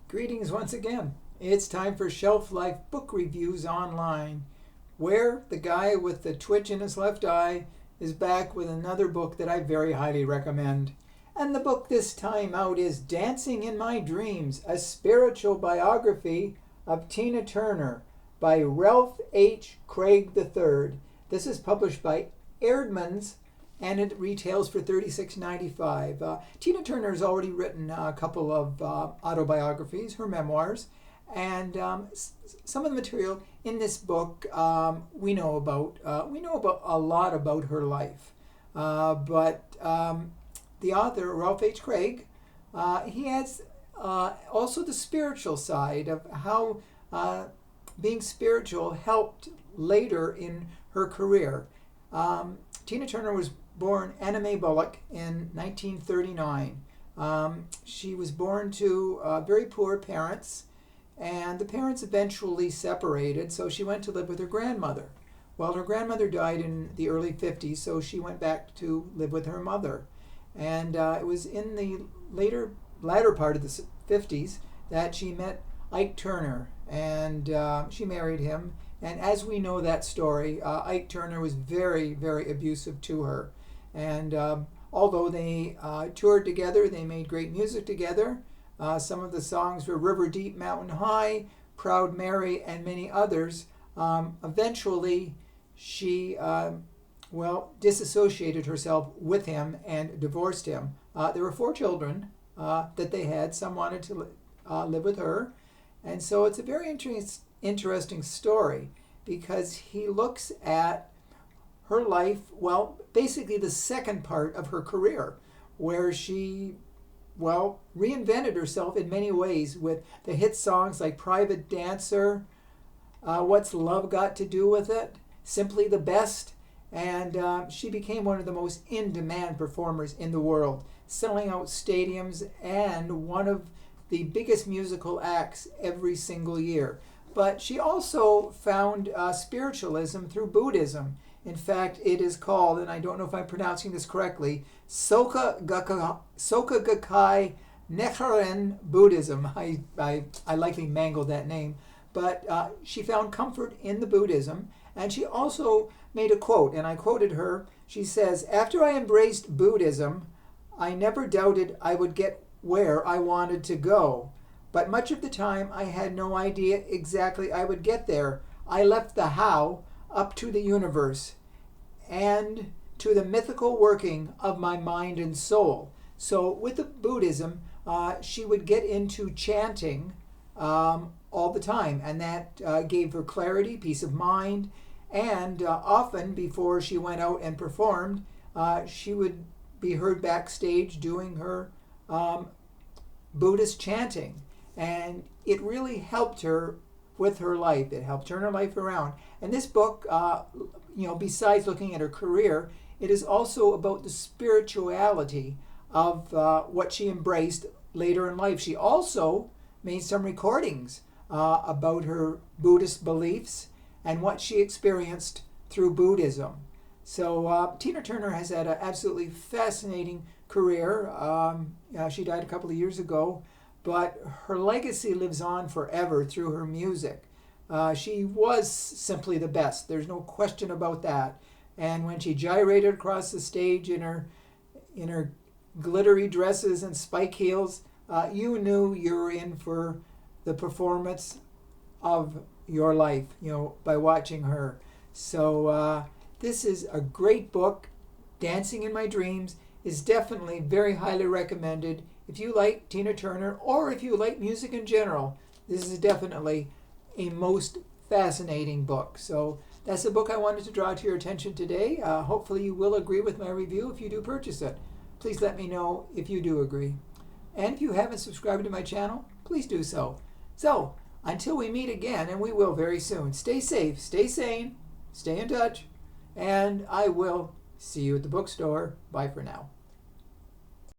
Greetings once again. It's time for Shelf Life Book Reviews Online, where the guy with the twitch in his left eye is back with another book that I very highly recommend. And the book this time out is Dancing in My Dreams, a spiritual biography of Tina Turner by Ralph H. Craig III. This is published by Eerdmans, and it retails for $36.95. Tina Turner has already written a couple of autobiographies, her memoirs, and some of the material in this book we know about. We know about a lot about her life, but the author, Ralph H. Craig, he has also the spiritual side of how being spiritual helped later in her career. Tina Turner was born Anna Mae Bullock in 1939. She was born to very poor parents, and the parents eventually separated, so she went to live with her grandmother. Well, her grandmother died in the early 50s, so she went back to live with her mother. And it was in the latter part of the 50s that she met Ike Turner, and she married him. And as we know that story, Ike Turner was very, very abusive to her. And although they toured together, they made great music together. Some of the songs were River Deep, Mountain High, Proud Mary, and many others. Eventually, she, disassociated herself with him and divorced him. There were 4 children that they had. Some wanted to live with her. And so it's a very interesting story, because he looks at her life, basically the second part of her career, where she, reinvented herself in many ways with the hit songs like Private Dancer, What's Love Got to Do with It, Simply the Best, and she became one of the most in-demand performers in the world, selling out stadiums and one of the biggest musical acts every single year. But she also found spiritualism through Buddhism. In fact, it is called, and I don't know if I'm pronouncing this correctly, Soka Gakkai Nichiren Buddhism. I likely mangled that name. But she found comfort in the Buddhism, and she also made a quote, and I quoted her. She says, "After I embraced Buddhism, I never doubted I would get where I wanted to go. But much of the time, I had no idea exactly I would get there. I left the how up to the universe and to the mythical working of my mind and soul." So with the Buddhism, she would get into chanting all the time, and that gave her clarity, peace of mind, and often before she went out and performed, she would be heard backstage doing her Buddhist chanting. And it really helped her with her life. It helped turn her life around. And this book, besides looking at her career, it is also about the spirituality of what she embraced later in life. She also made some recordings about her Buddhist beliefs and what she experienced through Buddhism. So Tina Turner has had an absolutely fascinating career. She died a couple of years ago, but her legacy lives on forever through her music. She was simply the best. There's no question about that. And when she gyrated across the stage in her glittery dresses and spike heels, you knew you were in for the performance of your life, by watching her. So this is a great book. Dancing in My Dreams is definitely very highly recommended. If you like Tina Turner, or if you like music in general, this is definitely a most fascinating book. So that's the book I wanted to draw to your attention today. Hopefully you will agree with my review if you do purchase it. Please let me know if you do agree. And if you haven't subscribed to my channel, please do so. So, until we meet again, and we will very soon, stay safe, stay sane, stay in touch, and I will see you at the bookstore. Bye for now.